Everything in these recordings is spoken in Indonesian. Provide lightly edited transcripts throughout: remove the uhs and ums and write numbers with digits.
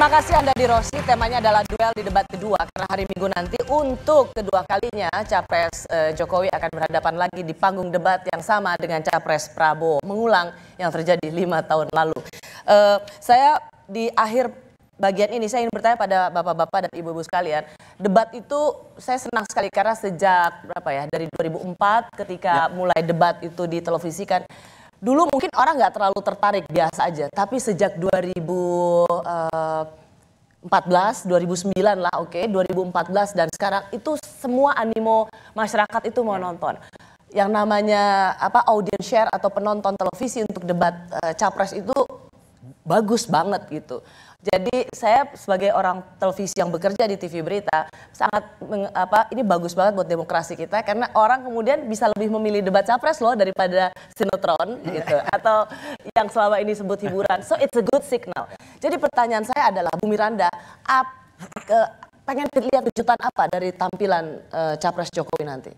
Terima kasih Anda di Rosi, temanya adalah duel di debat kedua. Karena hari Minggu nanti untuk kedua kalinya Capres Jokowi akan berhadapan lagi di panggung debat yang sama dengan Capres Prabowo. Mengulang yang terjadi 5 tahun lalu. Saya di akhir bagian ini saya ingin bertanya pada bapak-bapak dan ibu-ibu sekalian. Debat itu saya senang sekali karena sejak berapa ya, dari 2004 ketika mulai debat itu ditelevisikan. Dulu mungkin orang nggak terlalu tertarik, biasa aja. Tapi sejak 2014, 2009 lah, 2014 dan sekarang itu semua animo masyarakat itu mau nonton. Yang namanya audience share atau penonton televisi untuk debat capres itu bagus banget gitu. Jadi saya sebagai orang televisi yang bekerja di TV Berita sangat ini bagus banget buat demokrasi kita karena orang kemudian bisa lebih memilih debat capres loh daripada sinetron gitu atau yang selama ini sebut hiburan. So it's a good signal. Jadi pertanyaan saya adalah Bu Miranda, pengen lihat kejutan apa dari tampilan capres Jokowi nanti?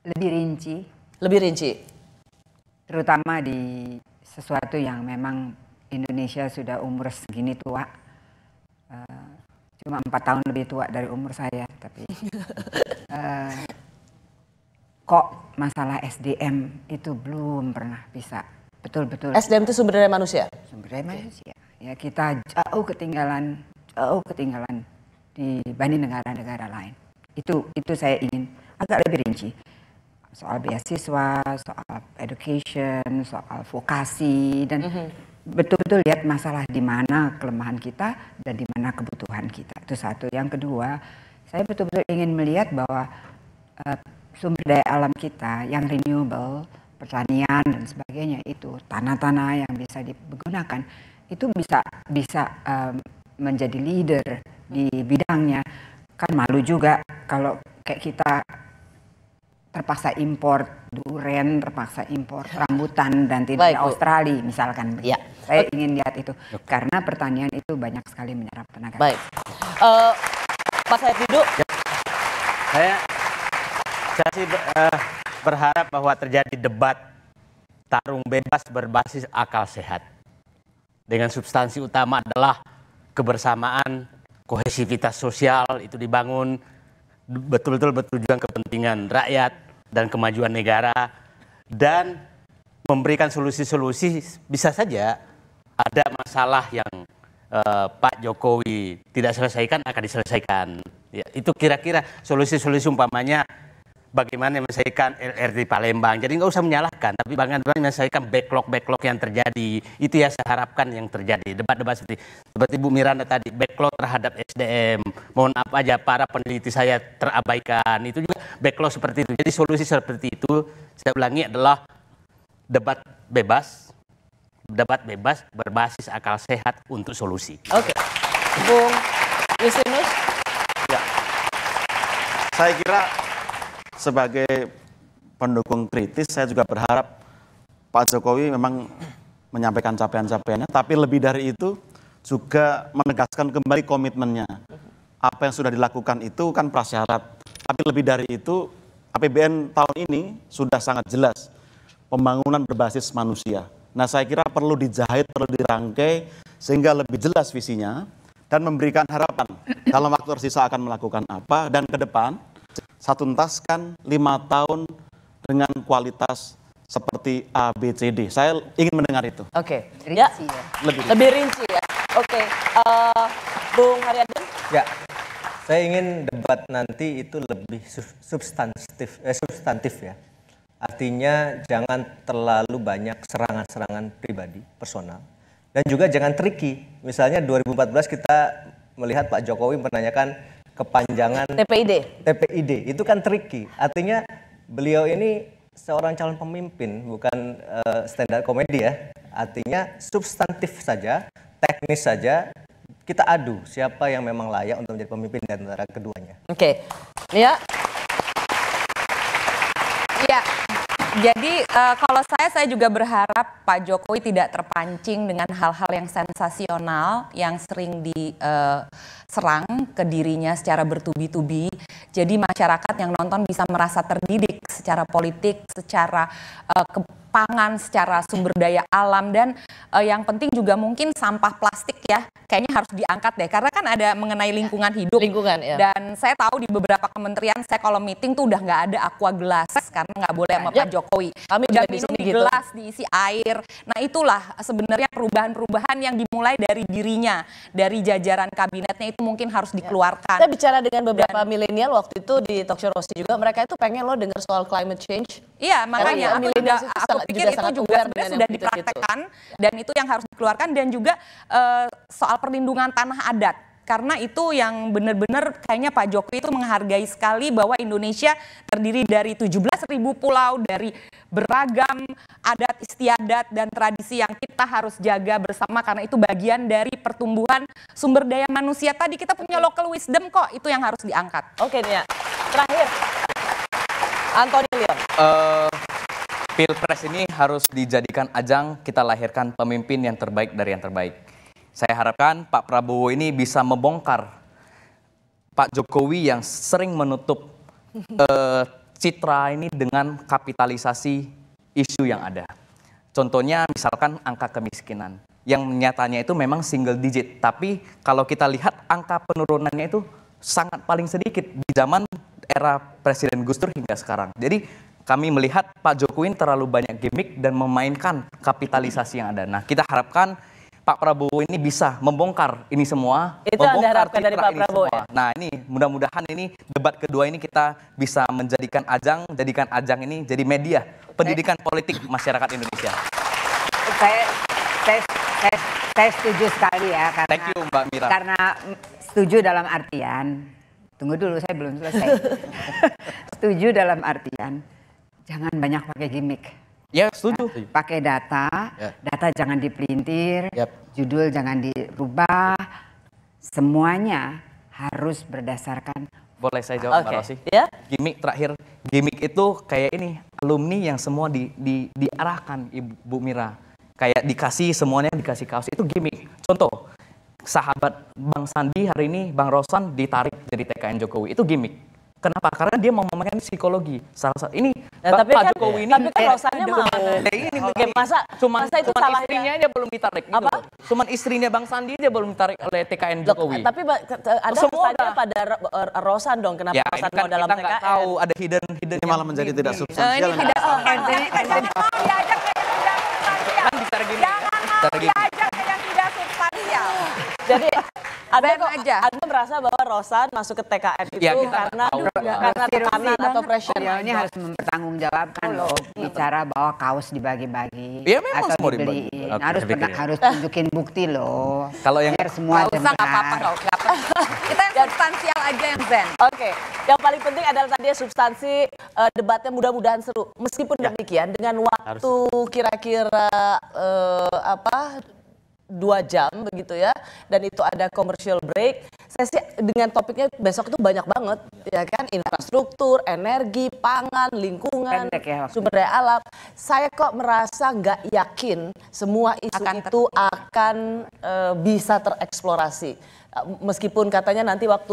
Lebih rinci. Lebih rinci. Terutama di sesuatu yang memang Indonesia sudah umur segini tua, cuma 4 tahun lebih tua dari umur saya, tapi kok masalah SDM itu belum pernah bisa betul-betul. SDM itu sumber daya manusia? Sumber daya manusia. Ya kita jauh ketinggalan dibanding negara-negara lain. Itu saya ingin agak lebih rinci. Soal beasiswa, soal education, soal vokasi, dan betul-betul lihat masalah di mana kelemahan kita dan di mana kebutuhan kita. Itu satu. Yang kedua, saya betul-betul ingin melihat bahwa sumber daya alam kita yang renewable, pertanian dan sebagainya itu, tanah-tanah yang bisa digunakan, itu bisa menjadi leader di bidangnya. Kan malu juga kalau kayak kita terpaksa impor duren, terpaksa impor rambutan dan tidak Australia misalkan. Ya. Saya ingin lihat itu karena pertanian itu banyak sekali menyerap tenaga. Baik, Pak Said Didu. Saya sih berharap bahwa terjadi debat tarung bebas berbasis akal sehat. Dengan substansi utama adalah kebersamaan, kohesivitas sosial itu dibangun, betul-betul bertujuan kepentingan rakyat dan kemajuan negara, dan memberikan solusi-solusi. Bisa saja ada masalah yang Pak Jokowi tidak selesaikan akan diselesaikan. Ya, itu kira-kira solusi-solusi, umpamanya bagaimana menyelesaikan LRT Palembang. Jadi nggak usah menyalahkan, tapi bagaimana menyelesaikan backlog yang terjadi. Itu ya saya harapkan yang terjadi. Debat-debat seperti Bu Miranda tadi, backlog terhadap SDM. Mohon maaf aja para peneliti saya terabaikan. Itu juga backlog seperti itu. Jadi solusi seperti itu, saya ulangi, adalah debat bebas berbasis akal sehat untuk solusi. Oke. Bung Justinus. Ya. Saya kira sebagai pendukung kritis, saya juga berharap Pak Jokowi memang menyampaikan capaian-capaiannya, tapi lebih dari itu juga menegaskan kembali komitmennya. Apa yang sudah dilakukan itu kan prasyarat, tapi lebih dari itu APBN tahun ini sudah sangat jelas, pembangunan berbasis manusia. Nah, saya kira perlu dijahit, perlu dirangkai sehingga lebih jelas visinya dan memberikan harapan dalam waktu tersisa akan melakukan apa, dan ke depan satu tuntaskan 5 tahun dengan kualitas seperti A, B, C, D. Saya ingin mendengar itu. Oke. Rinci ya. Lebih rinci ya. Oke. Bung Haryadin. Ya. Saya ingin debat nanti itu lebih substantif ya. Artinya jangan terlalu banyak serangan-serangan pribadi, personal. Dan juga jangan tricky. Misalnya 2014 kita melihat Pak Jokowi menanyakan kepanjangan TPID itu kan tricky. Artinya beliau ini seorang calon pemimpin, bukan stand up komedi ya. Artinya substantif saja, teknis saja, kita adu siapa yang memang layak untuk menjadi pemimpin di antara keduanya. Oke. Ya. Ya. Jadi kalau saya juga berharap Pak Jokowi tidak terpancing dengan hal-hal yang sensasional yang sering diserang ke dirinya secara bertubi-tubi. Jadi masyarakat yang nonton bisa merasa terdidik secara politik, secara pangan, secara sumber daya alam, dan yang penting juga mungkin sampah plastik ya kayaknya harus diangkat deh, karena kan ada mengenai lingkungan hidup. Lingkungan, ya. Dan saya tahu di beberapa kementerian saya kalau meeting tuh udah nggak ada aqua gelas karena nggak boleh sama Pak Jokowi. Kami udah juga di minum sini di gitu. gelas diisi air. Nah itulah sebenarnya perubahan-perubahan yang dimulai dari dirinya, dari jajaran kabinetnya itu mungkin harus dikeluarkan. Saya bicara dengan beberapa milenial waktu itu di talk show Rossi juga, mereka itu pengen lo dengar soal climate change. Iya, makanya Karena aku sangat- pikir juga itu sangat juga aware sebenarnya dengan sudah yang dipraktekkan dan itu yang harus dikeluarkan, dan juga soal perlindungan tanah adat. Karena itu yang benar-benar kayaknya Pak Jokowi itu menghargai sekali bahwa Indonesia terdiri dari 17.000 pulau, dari beragam adat istiadat dan tradisi yang kita harus jaga bersama, karena itu bagian dari pertumbuhan sumber daya manusia. Tadi kita punya local wisdom kok, itu yang harus diangkat. Oke Nia, terakhir Anthony Leon. Pilpres ini harus dijadikan ajang kita lahirkan pemimpin yang terbaik dari yang terbaik. Saya harapkan Pak Prabowo ini bisa membongkar Pak Jokowi yang sering menutup citra ini dengan kapitalisasi isu yang ada. Contohnya misalkan angka kemiskinan yang nyatanya itu memang single digit, tapi kalau kita lihat angka penurunannya itu sangat paling sedikit di zaman era Presiden Gus Dur hingga sekarang. Jadi kami melihat Pak Jokowi terlalu banyak gimmick dan memainkan kapitalisasi yang ada. Nah, kita harapkan Pak Prabowo ini bisa membongkar ini semua. Itu yang Anda harapkan dari citra Pak ini Prabowo semua. ya? Nah, ini mudah-mudahan ini debat kedua ini kita bisa jadikan ajang ini jadi media pendidikan politik masyarakat Indonesia. Saya setuju sekali ya, karena Thank you, Mbak Mira. Karena setuju dalam artian, tunggu dulu saya belum selesai. Setuju dalam artian jangan banyak pakai gimmick. Ya, setuju. Pakai data, Ya. data jangan dipelintir, Yap. judul jangan dirubah, semuanya harus berdasarkan. Boleh saya jawab, Mbak Oke, Rossi? ya. Gimik terakhir, gimik itu kayak ini, alumni yang semua diarahkan Ibu Mira. Kayak semuanya dikasih kaos, itu gimik. Contoh, sahabat Bang Sandi hari ini, Bang Rosan ditarik jadi TKN Jokowi, itu gimik. Kenapa? Karena dia mau memainkan psikologi. Salah satu ini Nah, tapi Pak kan, Jokowi ini tapi kan Rosannya mau. ini Oke, masa itu cuman salahnya? istrinya aja belum ditarik. Gitu Apa? loh. Cuman istrinya Bang Sandi aja belum ditarik oleh TKN Loh, Jokowi. tapi Anda Semua tanya udah. pada Rosan dong, kenapa Ya, Rosan ini kan mau dalam kita nggak TKN? tahu ada hidden Ini malah menjadi tidak substansial. Ini tidak Anthony, diajak ke yang tidak substansial. kan bicara gini. Jangan mau Bicara gini. diajak ke yang tidak substansial. Jadi Anda Ben kok aja. Anda merasa bahwa Rosan masuk ke TKN itu Ya, kita karena nggak tahu. tekanan atau pressure? Beliaunya harus mempertanggungjawabkan loh, bicara bahwa kaos dibagi-bagi Ya, memang atau semua dibagi. dibeliin. Oke, Harus saya pikir ya. harus tunjukin bukti loh. Kalau yang biar semua Nggak usah, nggak apa-apa. dengar. nggak apa-apa. Kita yang substansial aja yang Zen. Oke, yang paling penting adalah tadi substansi debatnya mudah-mudahan seru. Meskipun demikian dengan waktu kira-kira 2 jam begitu ya, dan itu ada commercial break. Saya sih dengan topiknya besok itu banyak banget, ya kan, infrastruktur, energi, pangan, lingkungan, Pendek ya waktunya. sumber daya alam. Saya kok merasa nggak yakin semua isu itu akan bisa tereksplorasi. Meskipun katanya nanti waktu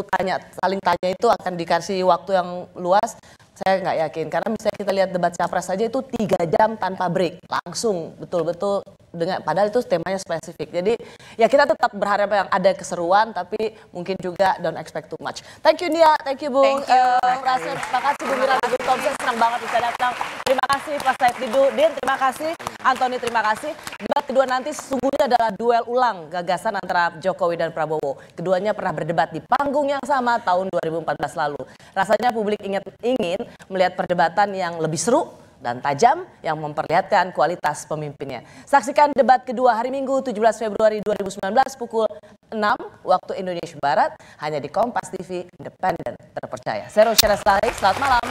saling tanya itu akan dikasih waktu yang luas, saya nggak yakin. Karena misalnya kita lihat debat capres saja itu 3 jam tanpa break, langsung betul-betul dengan padahal itu temanya spesifik. Jadi ya kita tetap berharap yang ada keseruan, tapi mungkin juga don't expect too much. Thank you Nia, thank you Bung Rasul, terima kasih Bung Mira, Bung Thompson, senang banget bisa datang. Terima kasih Pak Said Didu, Din, terima kasih Anthony, terima kasih. Debat kedua nanti sesungguhnya adalah duel ulang gagasan antara Jokowi dan Prabowo. Keduanya pernah berdebat di panggung yang sama tahun 2014 lalu. Rasanya publik ingin melihat perdebatan yang lebih seru dan tajam yang memperlihatkan kualitas pemimpinnya. Saksikan debat kedua hari Minggu 17 Februari 2019 pukul 6 waktu Indonesia Barat hanya di Kompas TV, independen terpercaya. Saya Rosyana Saleh, selamat malam.